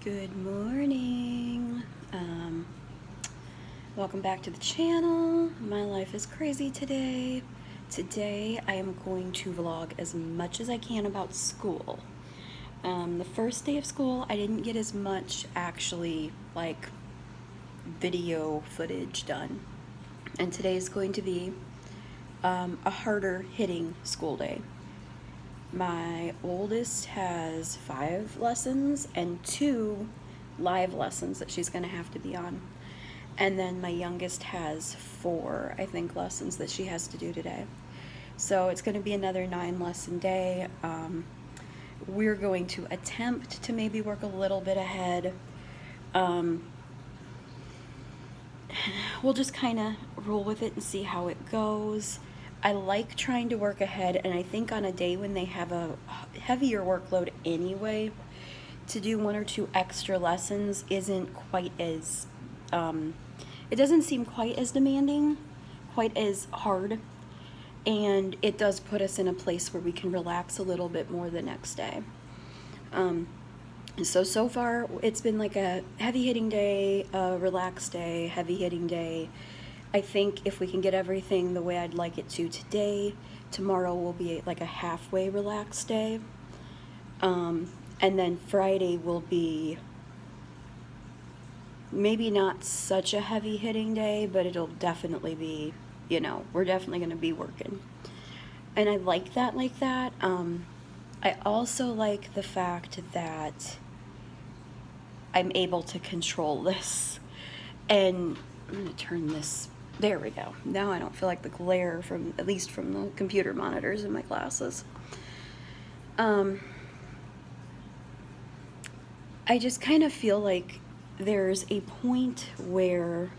Good morning. Welcome back to the channel. My life is crazy today. Today I am going to vlog as much as I can about school. The first day of school I didn't get as much actually like video footage done. And today is going to be a harder hitting school day. My oldest has 5 lessons and 2 live lessons that she's going to have to be on. And then my youngest has 4, I think, lessons that she has to do today. So it's going to be another 9 lesson day. We're going to attempt to maybe work a little bit ahead. We'll just kind of roll with it and see how it goes. I like trying to work ahead, and I think on a day when they have a heavier workload anyway, to do 1 or 2 extra lessons isn't quite as, it doesn't seem quite as demanding, quite as hard, and it does put us in a place where we can relax a little bit more the next day. So far it's been like a heavy hitting day, a relaxed day, heavy hitting day. I think if we can get everything the way I'd like it to today, tomorrow will be like a halfway relaxed day. And then Friday will be maybe not such a heavy hitting day, but it'll definitely be, you know, we're definitely going to be working. And I like that like that. I also like the fact that I'm able to control this. And I'm going to turn this. There we go. Now I don't feel like the glare from, at least from the computer monitors in my classes. I just kind of feel like there's a point where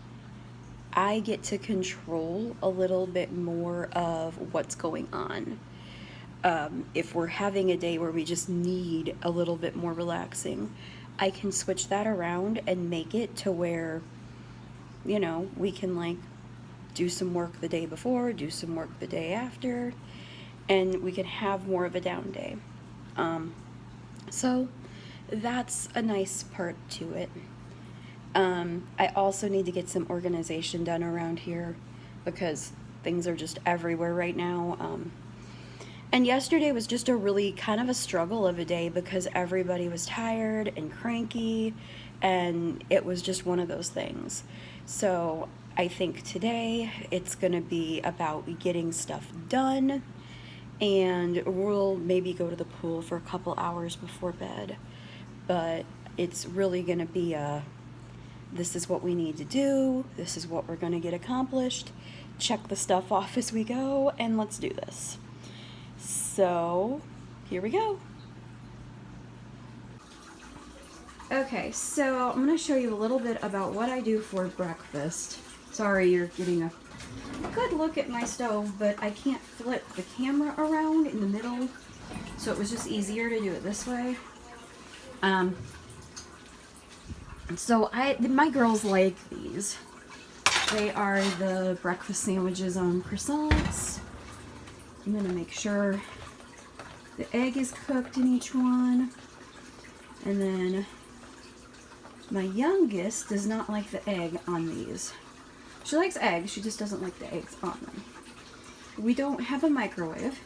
I get to control a little bit more of what's going on. If we're having a day where we just need a little bit more relaxing, I can switch that around and make it to where, you know, we can like do some work the day before, do some work the day after, and we can have more of a down day. So that's a nice part to it. I also need to get some organization done around here because things are just everywhere right now. And yesterday was just a really kind of a struggle of a day because everybody was tired and cranky, and it was just one of those things. So I think today it's going to be about getting stuff done, and we'll maybe go to the pool for a couple hours before bed. But it's really going to be this is what we need to do, this is what we're going to get accomplished, check the stuff off as we go, and let's do this. So here we go. Okay, so I'm going to show you a little bit about what I do for breakfast. Sorry, you're getting a good look at my stove, but I can't flip the camera around in the middle, so it was just easier to do it this way. So my girls like these. They are the breakfast sandwiches on croissants. I'm going to make sure the egg is cooked in each one. And then my youngest does not like the egg on these. She likes eggs, she just doesn't like the eggs on them. We don't have a microwave.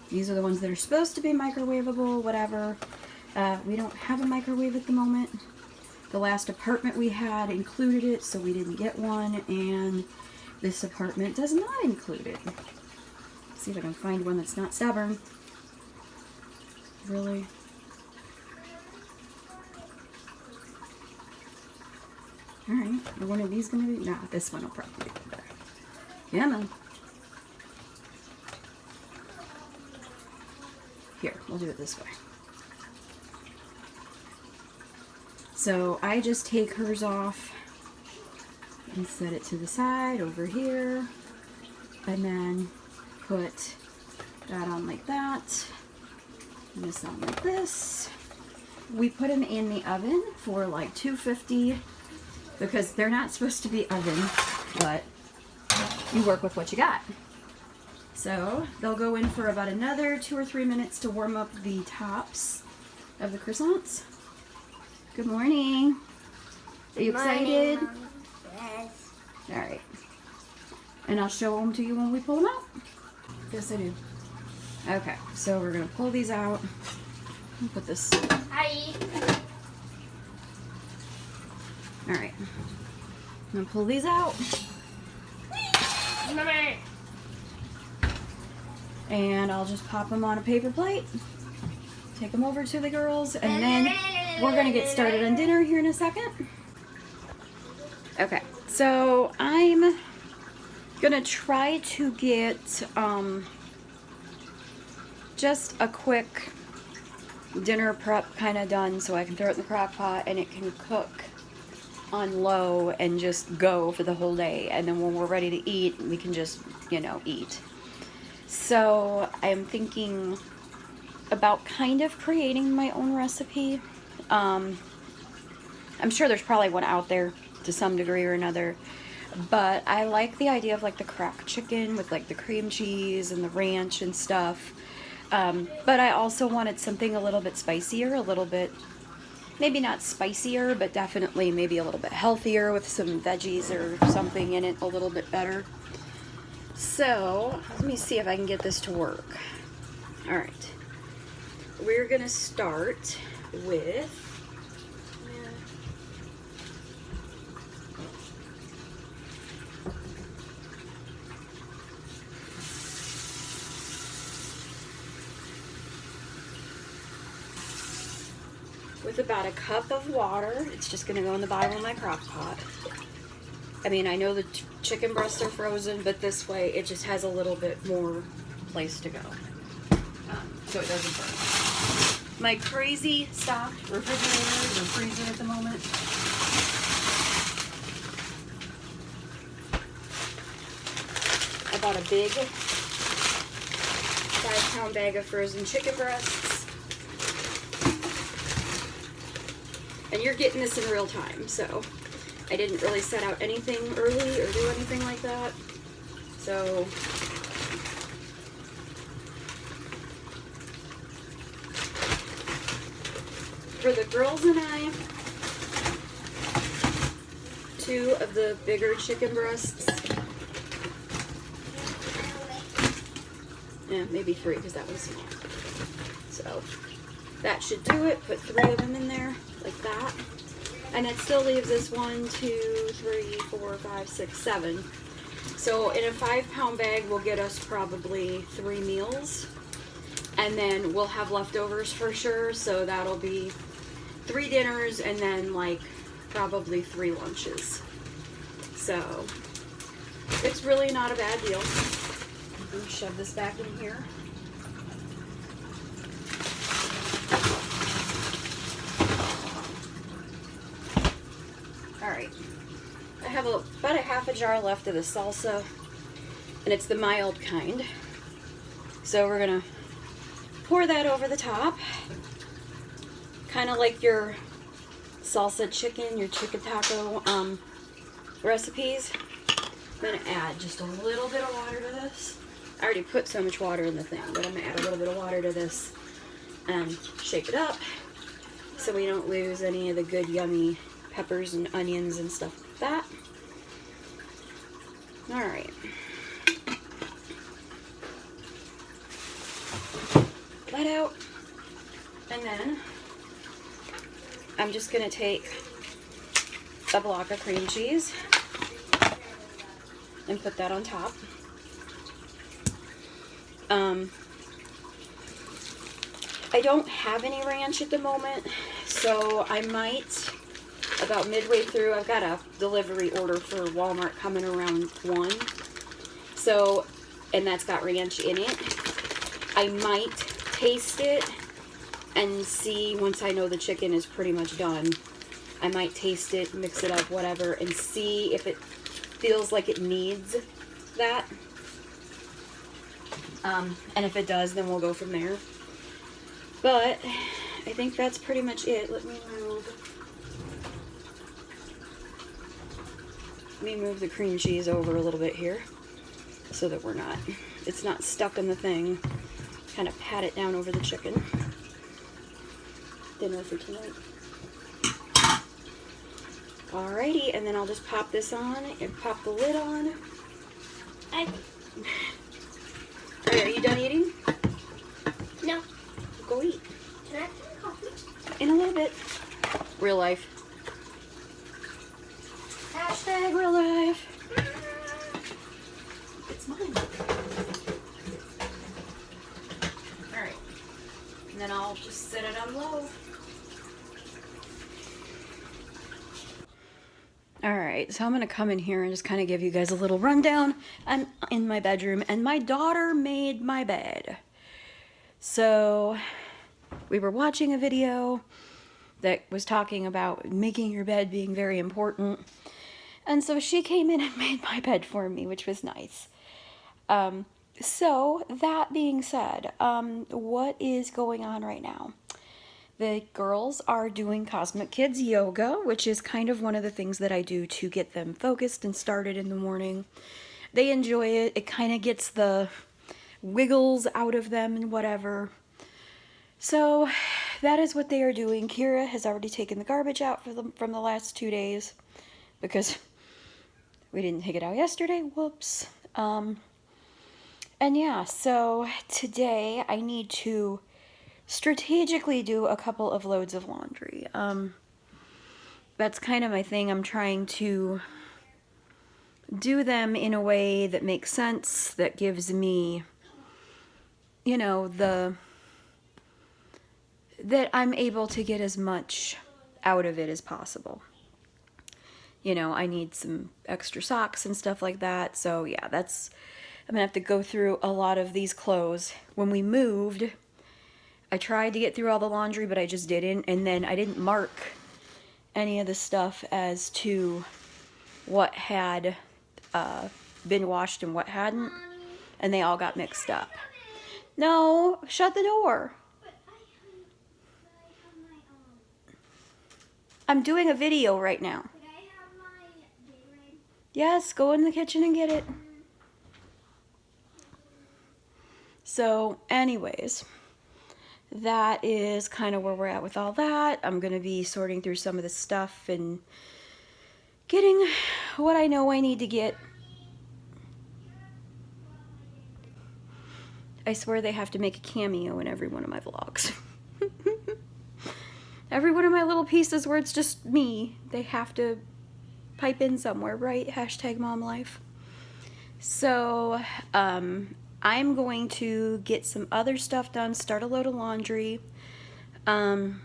These are the ones that are supposed to be microwavable, whatever. We don't have a microwave at the moment. The last apartment we had included it, so we didn't get one, and this apartment does not include it. Let's see if I can find one that's not stubborn. Really? Alright, are one of these going to be? No, this one will probably be better. Come on. Here, we'll do it this way. So I just take hers off and set it to the side over here, and then put that on like that, and this on like this. We put them in the oven for like 250 because they're not supposed to be oven, but you work with what you got. So they'll go in for about another 2 or 3 minutes to warm up the tops of the croissants. Good morning. Are you excited? Morning, Mom. Yes. All right. And I'll show them to you when we pull them out. Yes, I do. Okay, so we're gonna pull these out. Put this. Hi. All right. I'm gonna pull these out. Mama. And I'll just pop them on a paper plate. Take them over to the girls, and then we're gonna get started on dinner here in a second. Okay, so I'm gonna try to get just a quick dinner prep kind of done so I can throw it in the crock pot and it can cook on low and just go for the whole day, and then when we're ready to eat we can just, you know, eat. So I'm thinking about kind of creating my own recipe. I'm sure there's probably one out there to some degree or another, but I like the idea of like the cracked chicken with like the cream cheese and the ranch and stuff. But I also wanted something a little bit spicier, a little bit, maybe not spicier, but definitely maybe a little bit healthier with some veggies or something in it a little bit better. So let me see if I can get this to work. All right. We're gonna start with about a cup of water. It's just gonna go in the bottom of my crock pot. I mean, I know the chicken breasts are frozen, but this way it just has a little bit more place to go, so it doesn't burn. My crazy stocked refrigerator or freezer at the moment. I bought a big 5-pound bag of frozen chicken breasts. And you're getting this in real time, so I didn't really set out anything early or do anything like that. So for the girls and I, 2 of the bigger chicken breasts. Yeah, maybe 3 because that one's small. So that should do it. Put 3 of them in there like that. And it still leaves us 1, 2, 3, 4, 5, 6, 7. So in a 5-pound bag will get us probably 3 meals. And then we'll have leftovers for sure. So that'll be 3 dinners and then like probably 3 lunches. So it's really not a bad deal. I'm gonna shove this back in here. Alright, I have about a half a jar left of the salsa, and it's the mild kind. So we're gonna pour that over the top, kind of like your salsa chicken, your chicken taco recipes. I'm gonna add just a little bit of water to this. I already put so much water in the thing, but I'm gonna add a little bit of water to this and shake it up so we don't lose any of the good yummy peppers and onions and stuff like that. All right. Let out. And then I'm just gonna take a block of cream cheese and put that on top. I don't have any ranch at the moment, so I might, about midway through, I've got a delivery order for Walmart coming around 1. So, and that's got ranch in it. I might taste it and see, once I know the chicken is pretty much done, I might taste it, mix it up, whatever, and see if it feels like it needs that. And if it does, then we'll go from there. But I think that's pretty much it. Let me move the cream cheese over a little bit here so that it's not stuck in the thing. Kind of pat it down over the chicken. Dinner for tonight. Alrighty, and then I'll just pop this on and pop the lid on. I Alright, are you done eating? no. Go eat. Can I have some coffee? In a little bit. Real life. Hashtag real life. It's mine. Alright. And then I'll just set it on low. Alright, so I'm going to come in here and just kind of give you guys a little rundown. I'm in my bedroom and my daughter made my bed. So we were watching a video that was talking about making your bed being very important. And so she came in and made my bed for me, which was nice. So that being said, what is going on right now? The girls are doing Cosmic Kids yoga, which is kind of one of the things that I do to get them focused and started in the morning. They enjoy it. It kind of gets the wiggles out of them and whatever. So that is what they are doing. Kira has already taken the garbage out from the last 2 days because we didn't take it out yesterday. Whoops. And yeah, so today I need to strategically do a couple of loads of laundry. That's kind of my thing. I'm trying to do them in a way that makes sense, that gives me, you know, that I'm able to get as much out of it as possible. You know, I need some extra socks and stuff like that. So yeah, I'm gonna have to go through a lot of these clothes. When we moved, I tried to get through all the laundry, but I just didn't. And then I didn't mark any of the stuff as to what had been washed and what hadn't. And they all got mixed up. No, shut the door. I'm doing a video right now. Could I have my Gatorade? Yes, go in the kitchen and get it. So, anyways, that is kind of where we're at with all that. I'm going to be sorting through some of the stuff and getting what I know I need to get. I swear they have to make a cameo in every one of my vlogs. Every one of my little pieces where it's just me, they have to pipe in somewhere, right? Hashtag mom life. So, I'm going to get some other stuff done, start a load of laundry, and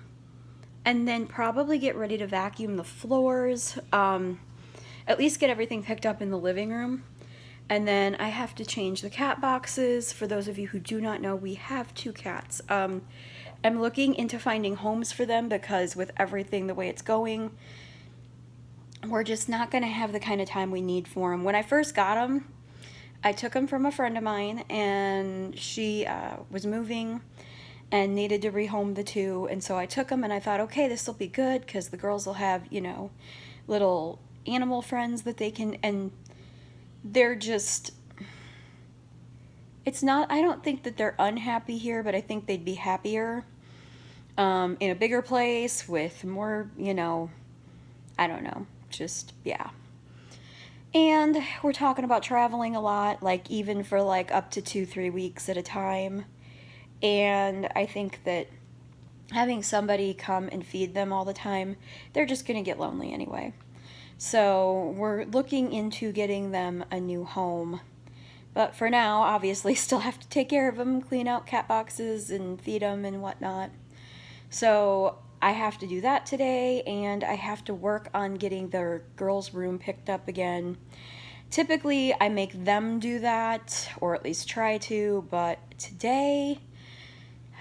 then probably get ready to vacuum the floors, at least get everything picked up in the living room. And then I have to change the cat boxes. For those of you who do not know, we have 2 cats. I'm looking into finding homes for them because with everything the way it's going, we're just not going to have the kind of time we need for them. When I first got them, I took them from a friend of mine, and she was moving and needed to rehome the 2, and so I took them, and I thought, okay, this will be good because the girls will have, you know, little animal friends that they can, and they're just, it's not, I don't think that they're unhappy here, but I think they'd be happier in a bigger place with more, you know, I don't know, just, yeah. And we're talking about traveling a lot, like even for like up to 2-3 weeks at a time. And I think that having somebody come and feed them all the time, they're just going to get lonely anyway. So we're looking into getting them a new home. But for now, obviously, still have to take care of them, clean out cat boxes and feed them and whatnot. So I have to do that today, and I have to work on getting their girls' room picked up again. Typically, I make them do that, or at least try to, but today,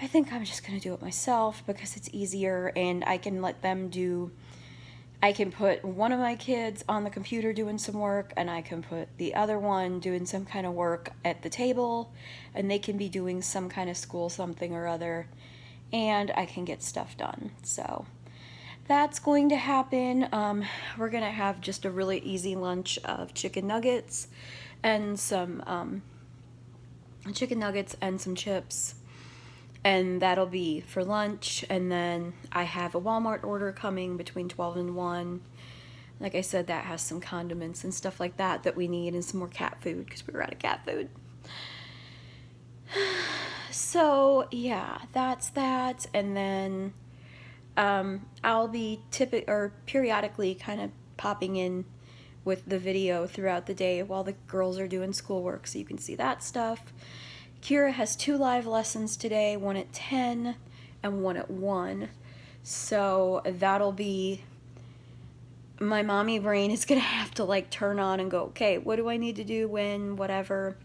I think I'm just going to do it myself because it's easier, and I can let them do, I can put one of my kids on the computer doing some work, and I can put the other one doing some kind of work at the table, and they can be doing some kind of school something or other, and I can get stuff done. So that's going to happen. We're going to have just a really easy lunch of chicken nuggets and some chips, and that'll be for lunch. And then I have a Walmart order coming between 12 and 1 Like I said, that has some condiments and stuff like that that we need, and some more cat food because we were out of cat food. So yeah, that's that. And then I'll be periodically kind of popping in with the video throughout the day while the girls are doing schoolwork, so you can see that stuff. Kira has 2 live lessons today, one at 10 and one at 1. So that'll be, my mommy brain is gonna have to like turn on and go, okay, what do I need to do when, whatever.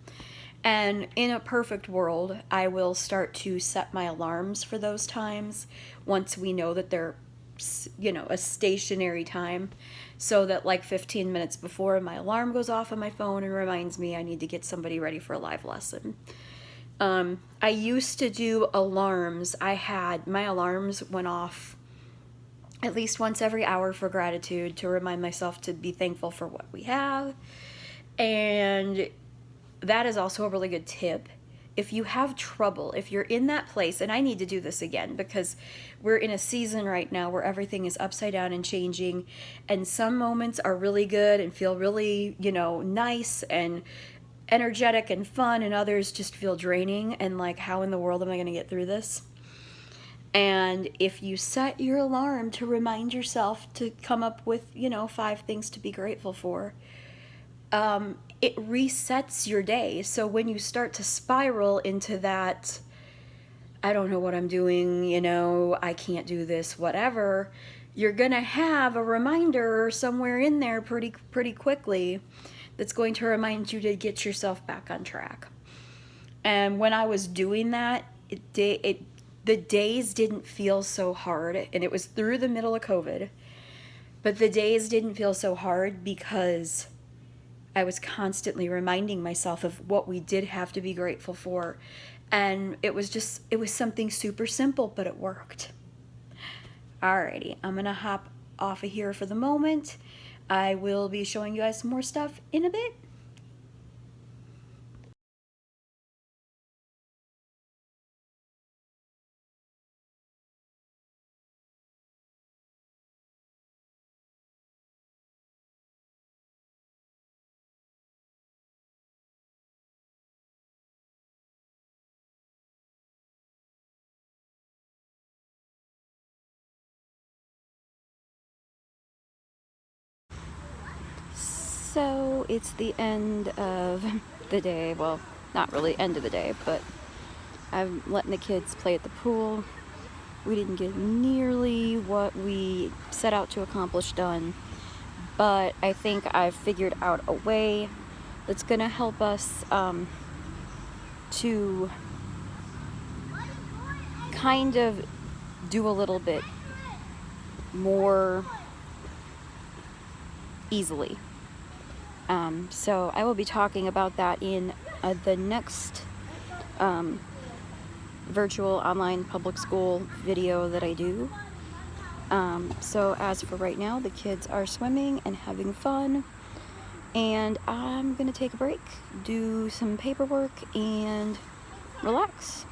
And in a perfect world, I will start to set my alarms for those times once we know that they're, you know, a stationary time, so that like 15 minutes before, my alarm goes off on my phone and reminds me I need to get somebody ready for a live lesson. I used to do alarms. My alarms went off at least once every hour for gratitude, to remind myself to be thankful for what we have. And that is also a really good tip. If you have trouble, if you're in that place, and I need to do this again because we're in a season right now where everything is upside down and changing, and some moments are really good and feel really, you know, nice and energetic and fun, and others just feel draining and like, how in the world am I going to get through this? And if you set your alarm to remind yourself to come up with, you know, 5 things to be grateful for, it resets your day. So when you start to spiral into that, I don't know what I'm doing, you know, I can't do this, whatever, you're gonna have a reminder somewhere in there pretty quickly that's going to remind you to get yourself back on track. And when I was doing that, the days didn't feel so hard, and it was through the middle of COVID, but the days didn't feel so hard because I was constantly reminding myself of what we did have to be grateful for. And it was something super simple, but it worked. Alrighty, I'm gonna hop off of here for the moment. I will be showing you guys some more stuff in a bit. So it's the end of the day. Well, not really end of the day, but I'm letting the kids play at the pool. We didn't get nearly what we set out to accomplish done, but I think I've figured out a way that's gonna help us to kind of do a little bit more easily. So I will be talking about that in the next virtual online public school video that I do. So as for right now, the kids are swimming and having fun, and I'm gonna take a break, do some paperwork, and relax.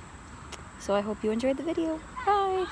So I hope you enjoyed the video. Bye!